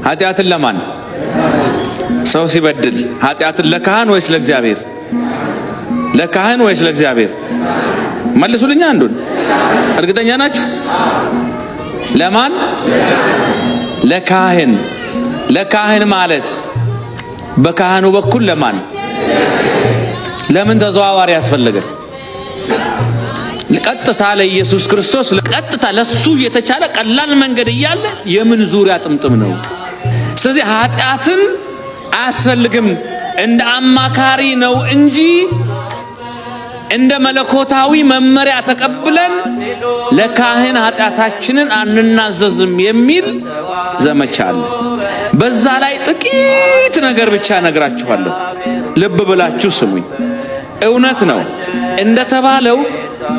ኃጢአትን ለማን? ሰው ሲበድል ኃጢአትን ለካህን ወይስ ለእግዚአብሔር? ለካህን ወይስ ለእግዚአብሔር? መልሱልኛ አንዱን። እርግጠኛ ናችሁ? ለማን? ለካህን። ለካህን ማለት በካህኑ በኩል ለማን? ለምን ተዘዋዋሪ ያስፈልገ? ቀጥታ ለኢየሱስ ክርስቶስ ቀጥታ ለሱ የተቻለ ቀላል መንገድ እያለ የምን ዙሪያ ጥምጥም ነው? ስለዚህ ኃጢአትን አያስፈልግም፣ እንደ አማካሪ ነው እንጂ እንደ መለኮታዊ መመሪያ ተቀብለን ለካህን ኃጢአታችንን አንናዘዝም የሚል ዘመቻ አለ። በዛ ላይ ጥቂት ነገር ብቻ ነግራችኋለሁ፣ ልብ ብላችሁ ስሙኝ። እውነት ነው እንደተባለው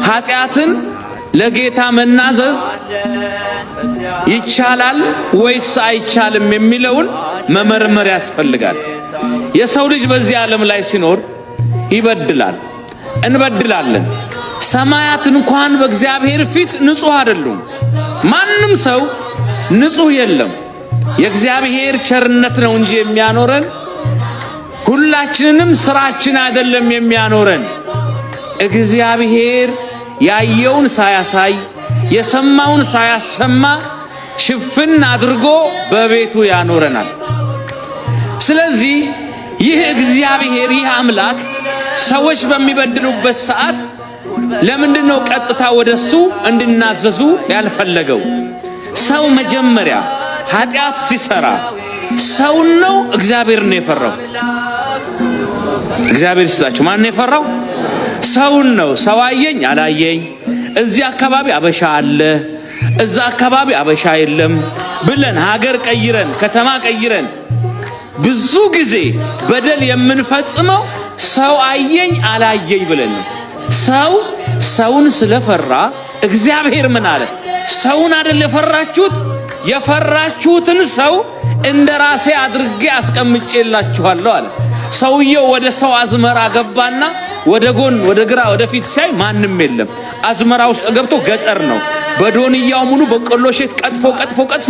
ኃጢአትን ለጌታ መናዘዝ ይቻላል ወይስ አይቻልም የሚለውን መመርመር ያስፈልጋል። የሰው ልጅ በዚህ ዓለም ላይ ሲኖር ይበድላል፣ እንበድላለን። ሰማያት እንኳን በእግዚአብሔር ፊት ንጹህ አይደሉም። ማንም ሰው ንጹህ የለም። የእግዚአብሔር ቸርነት ነው እንጂ የሚያኖረን፣ ሁላችንንም ስራችን አይደለም የሚያኖረን። እግዚአብሔር ያየውን ሳያሳይ የሰማውን ሳያሰማ ሽፍን አድርጎ በቤቱ ያኖረናል። ስለዚህ ይህ እግዚአብሔር ይህ አምላክ ሰዎች በሚበድሉበት ሰዓት ለምንድነው ቀጥታ ወደሱ እንድናዘዙ ያልፈለገው? ሰው መጀመሪያ ኃጢአት ሲሰራ ሰውን ነው እግዚአብሔር ነው የፈራው? እግዚአብሔር ይስጣችሁ። ማን ነው የፈራው? ሰውን ነው። ሰው አየኝ አላየኝ፣ እዚህ አካባቢ አበሻ አለ፣ እዛ አካባቢ አበሻ የለም ብለን ሀገር ቀይረን ከተማ ቀይረን ብዙ ጊዜ በደል የምንፈጽመው ሰው አየኝ አላየኝ ብለን ነው። ሰው ሰውን ስለፈራ እግዚአብሔር ምን አለ? ሰውን አይደል የፈራችሁት? የፈራችሁትን ሰው እንደራሴ አድርጌ አስቀምጬላችኋለሁ አለ። ሰውየው ወደ ሰው አዝመራ ገባና ወደ ጎን ወደ ግራ ወደ ፊት ሳይ ማንም የለም። አዝመራ ውስጥ ገብቶ ገጠር ነው። በዶንያው ሙሉ በቆሎ ሼት ቀጥፎ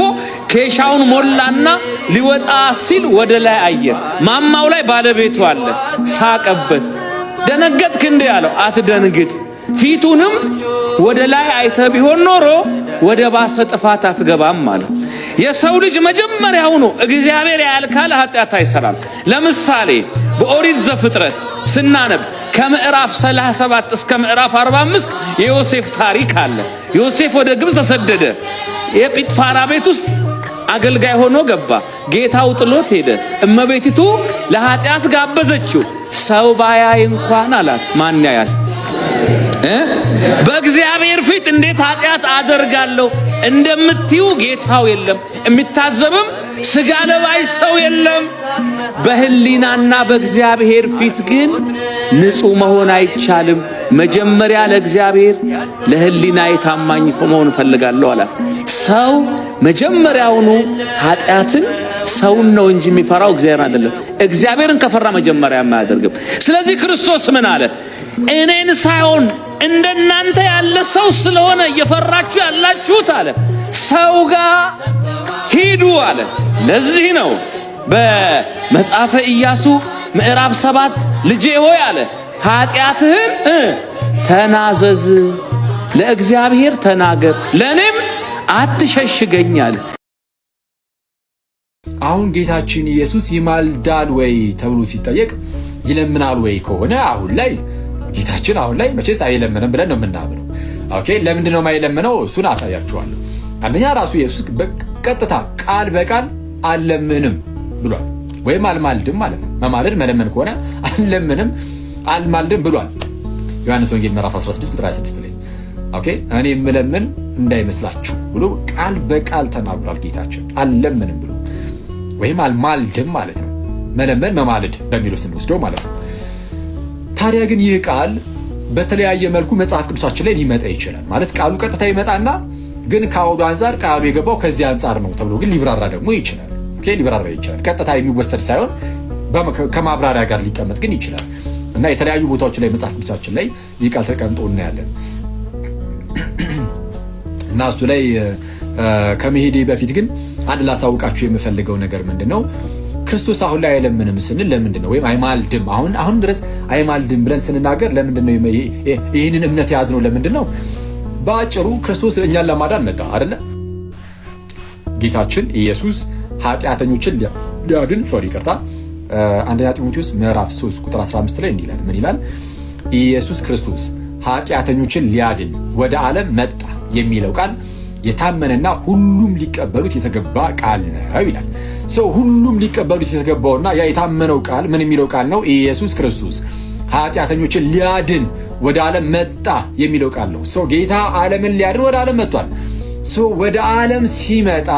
ኬሻውን ሞላና ሊወጣ ሲል ወደ ላይ አየ። ማማው ላይ ባለቤቱ አለ። ሳቀበት። ደነገጥክ እንዴ አለው። አትደንግጥ፣ ፊቱንም ወደ ላይ አይተ ቢሆን ኖሮ ወደ ባሰ ጥፋት አትገባም ማለት። የሰው ልጅ መጀመሪያው ነው እግዚአብሔር ያልካለ ኃጢአት አይሰራም። ለምሳሌ በኦሪት ዘፍጥረት ስናነብ ከምዕራፍ 37 እስከ ምዕራፍ 45 የዮሴፍ ታሪክ አለ። ዮሴፍ ወደ ግብጽ ተሰደደ። የጲጥፋራ ቤት ውስጥ አገልጋይ ሆኖ ገባ። ጌታው ጥሎት ሄደ። እመቤቲቱ ለኃጢአት ጋበዘችው። ሰው ባያይ እንኳን አላት። ማን ያያል? በእግዚአብሔር ፊት እንዴት ኃጢአት አደርጋለሁ እንደምትዩ ጌታው የለም፣ የሚታዘብም ስጋ ለባሽ ሰው የለም። በህሊናና በእግዚአብሔር ፊት ግን ንጹህ መሆን አይቻልም። መጀመሪያ ለእግዚአብሔር ለህሊና ታማኝ መሆን ፈልጋለሁ አላት። ሰው መጀመሪያውኑ ኃጢአትን ሰውን ነው እንጂ የሚፈራው እግዚአብሔር አይደለም። እግዚአብሔርን ከፈራ መጀመሪያ የማያደርግም። ስለዚህ ክርስቶስ ምን አለ? እኔን ሳይሆን እንደናንተ ያለ ሰው ስለሆነ እየፈራችሁ ያላችሁት አለ ሰው ጋር ሂዱ አለ። ለዚህ ነው በመጽሐፈ ኢያሱ ምዕራፍ 7 ልጄ ሆይ አለ ኃጢአትህን ተናዘዝ፣ ለእግዚአብሔር ተናገር፣ ለኔም አትሸሽገኝ አለ። አሁን ጌታችን ኢየሱስ ይማልዳል ወይ ተብሎ ሲጠየቅ ይለምናል ወይ ከሆነ አሁን ላይ ጌታችን አሁን ላይ መቼስ አይለምንም ብለን ነው የምናምነው። ኦኬ፣ ለምንድን ነው የማይለምነው? እሱን አሳያችኋለሁ። አንደኛ ራሱ ኢየሱስ በቀጥታ ቃል በቃል አልለምንም ብሏል፣ ወይም አልማልድም ማለት ነው። መማለድ መለመን ከሆነ አልለምንም አልማልድም ብሏል። ዮሐንስ ወንጌል ምዕራፍ 16 ቁጥር 26 ላይ ኦኬ፣ እኔ የምለምን እንዳይመስላችሁ ብሎ ቃል በቃል ተናግሯል ጌታችን። አልለምንም ብሎ ወይም አልማልድም ማለት ነው። መለመን መማለድ በሚለው ስንወስደው ማለት ነው። ታዲያ ግን ይህ ቃል በተለያየ መልኩ መጽሐፍ ቅዱሳችን ላይ ሊመጣ ይችላል። ማለት ቃሉ ቀጥታ ይመጣና ግን ከአውዱ አንፃር ቃሉ የገባው ከዚህ አንፃር ነው ተብሎ ግን ሊብራራ ደግሞ ይችላል። ኦኬ፣ ሊብራራ ይችላል። ቀጥታ የሚወሰድ ሳይሆን ከማብራሪያ ጋር ሊቀመጥ ግን ይችላል። እና የተለያዩ ቦታዎች ላይ መጽሐፍ ቅዱሳችን ላይ ይህ ቃል ተቀምጦ እናያለን። እና እሱ ላይ ከመሄዴ በፊት ግን አንድ ላሳውቃችሁ የምፈልገው ነገር ምንድነው? ክርስቶስ አሁን ላይ አይለምንም ስንል ለምንድነው? ወይም አይማልድም አሁን ድረስ አይማልድም ብለን ስንናገር ለምንድነው? ይህንን እምነት የያዝነው ለምንድነው? በአጭሩ ክርስቶስ እኛን ለማዳን መጣ አይደለ? ጌታችን ኢየሱስ ኃጢአተኞችን ሊያድን ይቅርታ፣ አንደኛ ጢሞቴዎስ ምዕራፍ 3 ቁጥር 15 ላይ እንዲህ ይላል። ምን ይላል? ኢየሱስ ክርስቶስ ኃጢአተኞችን ሊያድን ወደ ዓለም መጣ የሚለው ቃል የታመነና ሁሉም ሊቀበሉት የተገባ ቃል ነው ይላል። ሁሉም ሊቀበሉት የተገባውና ያ የታመነው ቃል ምን የሚለው ቃል ነው? ኢየሱስ ክርስቶስ ኃጢአተኞችን ሊያድን ወደ ዓለም መጣ የሚለው ቃል ነው። ጌታ ዓለምን ሊያድን ወደ ዓለም መጥቷል። ወደ ዓለም ሲመጣ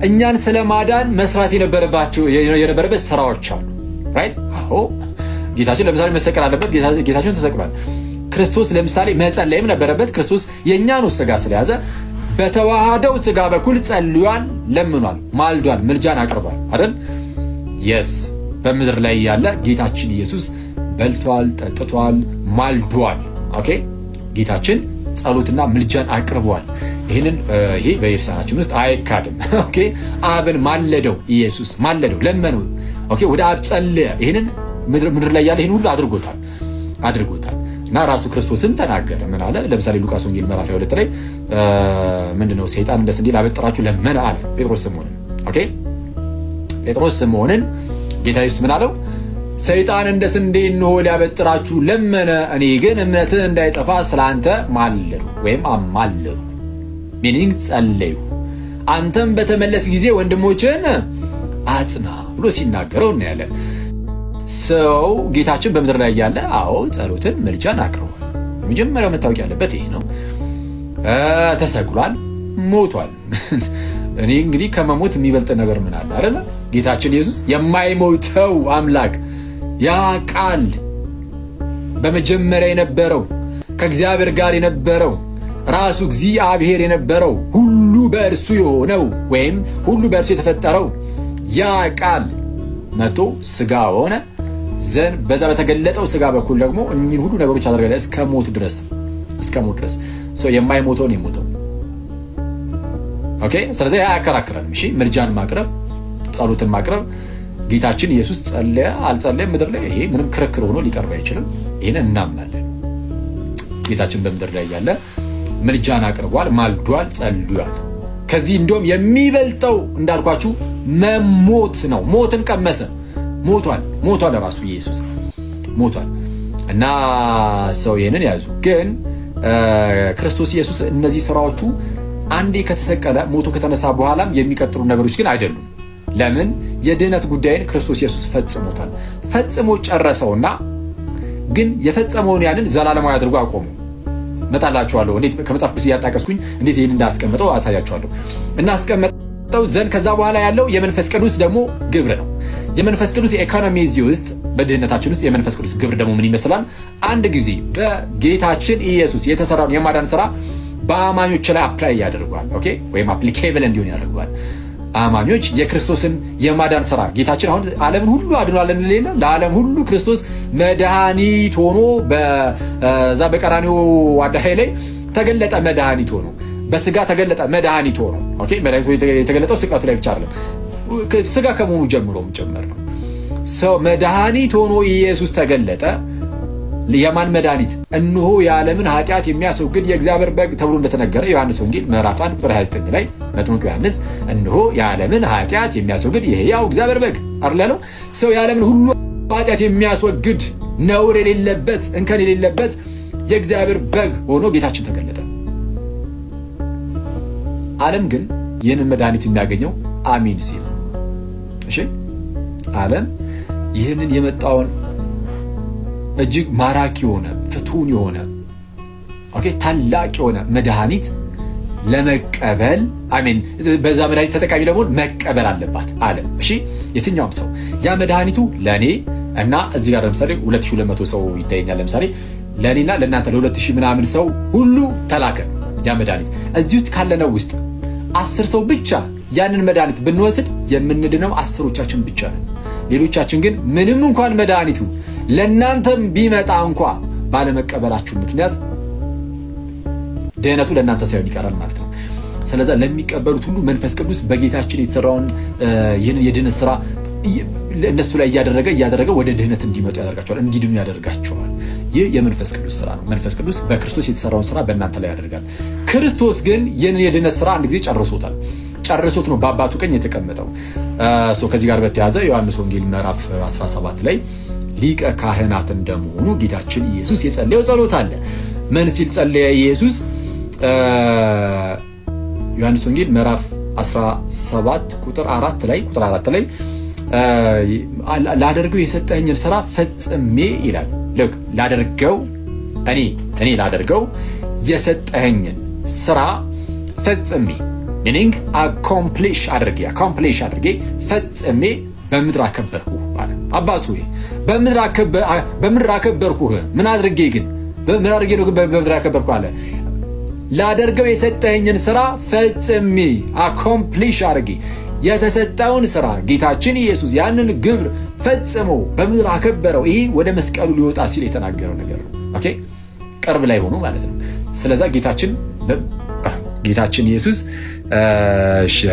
እኛን ስለማዳን መስራት የነበረበት ስራዎች አሉ። ራይት? አዎ፣ ጌታችን ለምሳሌ መሰቀል አለበት። ጌታችን ተሰቅሏል። ክርስቶስ ለምሳሌ መጸለይም ነበረበት። ክርስቶስ የእኛኑ ስጋ ስለያዘ በተዋሃደው ስጋ በኩል ጸልዩአል፣ ለምኗል፣ ማልዷል፣ ምልጃን አቅርቧል አይደል? የስ በምድር ላይ ያለ ጌታችን ኢየሱስ በልቷል፣ ጠጥቷል፣ ማልዷል። ኦኬ፣ ጌታችን ጸሎትና ምልጃን አቅርቧል። ይሄ በኢየሩሳሌም ውስጥ አይካድም። ኦኬ፣ አብን ማለደው፣ ኢየሱስ ማለደው፣ ለመነው። ኦኬ፣ ወደ አብ ጸለየ። ይሄንን ምድር ላይ ያለ ይሄን ሁሉ አድርጎታል። እና ራሱ ክርስቶስም ተናገረ። ምን አለ? ለምሳሌ ሉቃስ ወንጌል ምዕራፍ 22 ላይ ምንድነው? ሰይጣን እንደ ስንዴ ላበጥራችሁ ለመነ አለ ጴጥሮስ ስምዖንን። ኦኬ፣ ጴጥሮስ ስምዖንን ጌታ ኢየሱስ ምን አለው? ሰይጣን እንደ ስንዴ እንሆ ሊያበጥራችሁ ለመነ፣ እኔ ግን እምነትህ እንዳይጠፋ ስላንተ ማለዱ ወይም አማለዱ፣ ሚኒንግ ጸለዩ፣ አንተም በተመለስ ጊዜ ወንድሞችን አጽና ብሎ ሲናገረው እናያለን። ጌታችን በምድር ላይ ያለ ጸሎትን ምልጃን አቅርቧል። መጀመሪያው መታወቅ ያለበት ይሄ ነው። ተሰቅሏል፣ ሞቷል። እኔ እንግዲህ ከመሞት የሚበልጥ ነገር ምን አለ አይደለ? ጌታችን ኢየሱስ የማይሞተው አምላክ፣ ያ ቃል በመጀመሪያ የነበረው ከእግዚአብሔር ጋር የነበረው ራሱ እግዚአብሔር የነበረው ሁሉ በእርሱ የሆነው ወይም ሁሉ በእርሱ የተፈጠረው ያ ቃል መጥቶ ስጋ ሆነ ዘን በዛ በተገለጠው ስጋ በኩል ደግሞ እኚህን ሁሉ ነገሮች አደረገ እስከ ሞት ድረስ የማይሞተውን የሞተው። ኦኬ፣ ስለዚህ አያከራክረንም። እሺ፣ ምልጃን ማቅረብ፣ ጸሎትን ማቅረብ፣ ጌታችን ኢየሱስ ጸለየ አልጸለየም ምድር ላይ ይሄ ምንም ክርክር ሆኖ ሊቀርብ አይችልም። ይሄንን እናምናለን። ጌታችን በምድር ላይ ያለ ምልጃን አቅርቧል፣ ማልዷል፣ ጸልዩአል። ከዚህ እንደውም የሚበልጠው እንዳልኳችሁ መሞት ነው። ሞትን ቀመሰ። ሞቷል ራሱ ኢየሱስ ሞቷል። እና ይሄንን ያዙ። ግን ክርስቶስ ኢየሱስ እነዚህ ስራዎቹ አንዴ ከተሰቀለ ሞቶ ከተነሳ በኋላም የሚቀጥሉ ነገሮች ግን አይደሉም። ለምን? የድህነት ጉዳይን ክርስቶስ ኢየሱስ ፈጽሞታል። ፈጽሞ ጨረሰውና ግን የፈጸመውን ያንን ዘላለማዊ አድርጎ አቆመው። መጣላችኋለሁ እንዴት ከመጽሐፍ ቅዱስ እያጣቀስኩኝ እንዴት ይሄን እንዳስቀመጠው አሳያችኋለሁ። እና አስቀመጠው ዘንድ ከዛ በኋላ ያለው የመንፈስ ቅዱስ ደግሞ ግብር ነው። የመንፈስ ቅዱስ ኢኮኖሚ እዚህ ውስጥ በድህነታችን ውስጥ የመንፈስ ቅዱስ ግብር ደግሞ ምን ይመስላል? አንድ ጊዜ በጌታችን ኢየሱስ የተሰራውን የማዳን ስራ በአማኞች ላይ አፕላይ ያደርጋል። ኦኬ፣ ወይም አፕሊኬብል እንዲሆን ያደርጋል። አማኞች የክርስቶስን የማዳን ስራ ጌታችን አሁን ዓለምን ሁሉ አድኗል እንለለ ለዓለም ሁሉ ክርስቶስ መድኃኒት ሆኖ በዛ በቀራንዮ አዳራሽ ላይ ተገለጠ። መድኃኒት ሆኖ በስጋ ተገለጠ። መድኃኒት ሆኖ ኦኬ፣ መድኃኒት የተገለጠው ስቅለቱ ላይ ብቻ አይደለም፣ ስጋ ከመሆኑ ጀምሮም ጭምር ነው። መድኃኒት ሆኖ ኢየሱስ ተገለጠ። የማን መድኃኒት? እነሆ የዓለምን ኃጢአት የሚያስወግድ የእግዚአብሔር በግ ተብሎ እንደተነገረ ዮሐንስ ወንጌል ምዕራፍ 1 ቁጥር 29 ላይ መጥምቁ ዮሐንስ እነሆ የዓለምን ኃጢአት የሚያስወግድ የሕያው እግዚአብሔር በግ አይደል ያለው? የዓለምን ሁሉ ኃጢአት የሚያስወግድ ነውር የሌለበት እንከን የሌለበት የእግዚአብሔር በግ ሆኖ ጌታችን ተገለጠ። ዓለም ግን ይህንን መድኃኒት የሚያገኘው አሚን ሲል። እሺ፣ ዓለም ይህንን የመጣውን እጅግ ማራኪ የሆነ ፍቱን የሆነ ኦኬ ታላቅ የሆነ መድኃኒት ለመቀበል አሜን፣ በዛ መድኃኒት ተጠቃሚ ለመሆን መቀበል አለባት ዓለም። እሺ፣ የትኛውም ሰው ያ መድኃኒቱ ለኔ እና እዚህ ጋር ለምሳሌ 2200 ሰው ይታየኛል። ለምሳሌ ለኔና ለእናንተ ለ2000 ምናምን ሰው ሁሉ ተላከ ያ መድኃኒት። እዚህ ውስጥ ካለነው ውስጥ 10 ሰው ብቻ ያንን መድኃኒት ብንወስድ የምንድነው 10ዎቻችን ብቻ ነን። ሌሎቻችን ግን ምንም እንኳን መድኃኒቱ ለእናንተም ቢመጣ እንኳ ባለመቀበላችሁ ምክንያት ድህነቱ ለእናንተ ሳይሆን ይቀራል ማለት ነው። ስለዛ ለሚቀበሉት ሁሉ መንፈስ ቅዱስ በጌታችን የተሰራውን ይህን የድህነት ስራ እነሱ ላይ እያደረገ ወደ ድህነት እንዲመጡ ያደርጋቸዋል፣ እንዲድኑ ያደርጋቸዋል። ይህ የመንፈስ ቅዱስ ስራ ነው። መንፈስ ቅዱስ በክርስቶስ የተሰራውን ስራ በእናንተ ላይ ያደርጋል። ክርስቶስ ግን ይህን የድህነት ስራ አንድ ጊዜ ጨርሶት ነው በአባቱ ቀኝ የተቀመጠው። ከዚህ ጋር በተያያዘ ዮሐንስ ወንጌል ምዕራፍ 17 ላይ ሊቀ ካህናት እንደመሆኑ ጌታችን ኢየሱስ የጸለየው ጸሎት አለ። ምን ሲል ጸለየ ኢየሱስ? ዮሐንስ ወንጌል ምዕራፍ 17 ቁጥር 4 ላይ ላደርገው የሰጠኸኝን ስራ ፈጽሜ ይላል። ልክ ላደርገው እኔ ላደርገው የሰጠኸኝን ስራ ፈጽሜ ሚኒንግ አኮምፕሊሽ አድርጌ ፈጽሜ በምድር አከበርኩህ አለ። አባቱ በምድር አከበርኩህ። ምን አድርጌ ነው በምድር አከበርኩህ አለ? ላደርገው የሰጠኸኝን ስራ ፈጽሜ አኮምፕሊሽ አድርጌ የተሰጠውን ስራ ጌታችን ኢየሱስ ያንን ግብር ፈጽሞ በምድር አከበረው። ይሄ ወደ መስቀሉ ሊወጣ ሲል የተናገረው ነገር ነው። ኦኬ ቅርብ ላይ ሆኖ ማለት ነው። ስለዛ ጌታችን ኢየሱስ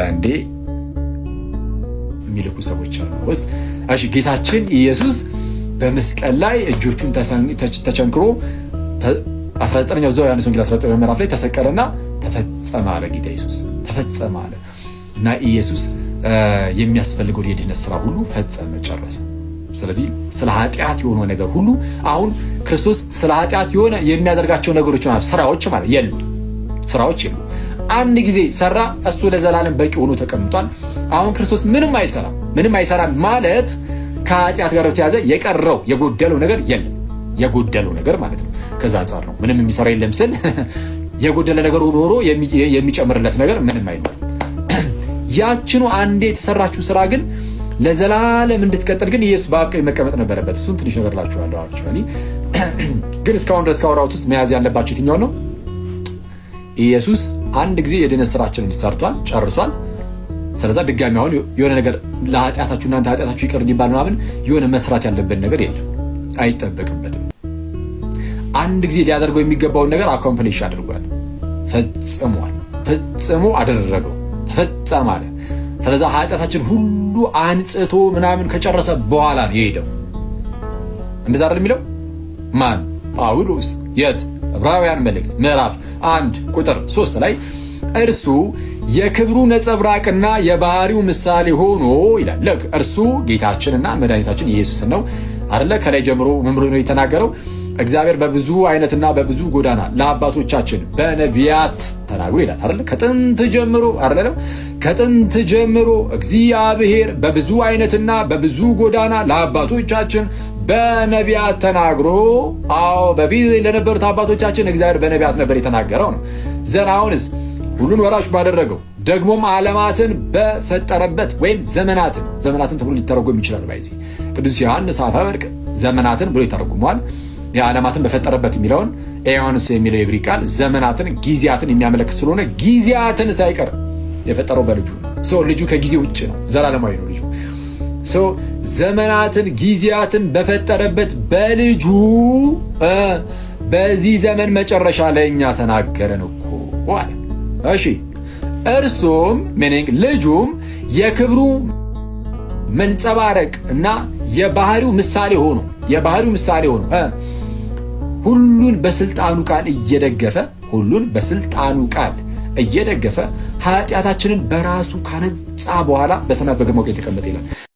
አንዴ የሚልኩ ሰዎች አሉ ውስጥ ጌታችን ኢየሱስ በመስቀል ላይ እጆቹን ተቸንክሮ 19ኛው እዛው ዮሐንስ ወንጌል 19 ምዕራፍ ላይ ተሰቀለና ተፈጸመ አለ። ጌታ ኢየሱስ ተፈጸመ አለ እና ኢየሱስ የሚያስፈልገው የድህነት ስራ ሁሉ ፈጸመ፣ ጨረሰ። ስለዚህ ስለ ኃጢአት የሆነ ነገር ሁሉ አሁን ክርስቶስ ስለ ኃጢአት የሆነ የሚያደርጋቸው ነገሮች ማለት ስራዎች የሉ። አንድ ጊዜ ሰራ፣ እሱ ለዘላለም በቂ ሆኖ ተቀምጧል። አሁን ክርስቶስ ምንም አይሰራም ማለት ከኃጢአት ጋር በተያያዘ የጎደለው ነገር የለም። የጎደለው ነገር ማለት ነው። ከዛ አንጻር ነው ምንም የሚሰራ የለም ስል የጎደለ ነገር ሆኖ የሚጨምርለት ነገር ምንም አይኖርም። ያችኑ አንዴ የተሰራችው ስራ ግን ለዘላለም እንድትቀጥል ግን ኢየሱስ በአብ ቀኝ መቀመጥ ነበረበት። እሱን ትንሽ ነገር ላችኋለሁ። አክቹዋሊ ግን እስካሁን ድረስ ካወራሁት ውስጥ መያዝ ያለባችሁ የትኛው ነው? ኢየሱስ አንድ ጊዜ የድህነት ስራችንን ሰርቷል፣ ጨርሷል። ስለዛ ድጋሚ አሁን የሆነ ነገር ለኃጢአታችሁ እናንተ ኃጢአታችሁ ይቅር እንዲባል ምናምን የሆነ መስራት ያለበት ነገር የለም፣ አይጠበቅበትም። አንድ ጊዜ ሊያደርገው የሚገባውን ነገር አኮምፕሊሽ አድርጓል፣ ፈጽሞ አደረገው፣ ተፈጸመ አለ። ስለዛ ኃጢአታችን ሁሉ አንጽቶ ምናምን ከጨረሰ በኋላ ነው የሄደው። እንደዛ አይደል የሚለው ማን? ጳውሎስ የት? ዕብራውያን መልእክት ምዕራፍ 1 ቁጥር 3 ላይ እርሱ የክብሩ ነጸብራቅና የባህሪው ምሳሌ ሆኖ ይላል። ልክ እርሱ ጌታችንና መድኃኒታችን ኢየሱስን ነው አይደለ? ከላይ ጀምሮ ምን ብሎ ነው የተናገረው? እግዚአብሔር በብዙ አይነትና በብዙ ጎዳና ለአባቶቻችን በነቢያት ተናግሮ ይላል አይደለ? ከጥንት ጀምሮ እግዚአብሔር በብዙ አይነትና በብዙ ጎዳና ለአባቶቻችን በነቢያት ተናግሮ፣ በፊት ለነበሩት አባቶቻችን እግዚአብሔር በነቢያት ነበር የተናገረው ነው። ዘናውንስ ሁሉን ወራሽ ባደረገው ደግሞም ዓለማትን በፈጠረበት ወይም ዘመናትን ተብሎ ሊተረጎም ይችላል። ባይዚ ቅዱስ ዮሐንስ አፈወርቅ ዘመናትን ብሎ ይተረጉመዋል። የዓለማትን በፈጠረበት የሚለውን ኤዮንስ የሚለው የግሪክ ቃል ዘመናትን ጊዜያትን የሚያመለክት ስለሆነ ጊዜያትን ሳይቀር የፈጠረው በልጁ ነው። ልጁ ከጊዜ ውጭ ነው፣ ዘላለማዊ ነው ልጁ። ዘመናትን ጊዜያትን በፈጠረበት በልጁ በዚህ ዘመን መጨረሻ ለእኛ ተናገረን እኮ አለ። እሺ እርሱም ልጁም የክብሩ መንጸባረቅ እና የባህሪው ምሳሌ ሆኖ ሁሉን በስልጣኑ ቃል እየደገፈ ኃጢአታችንን በራሱ ካነጻ በኋላ በሰማያት በግርማው ቀኝ ተቀመጠ ይላል።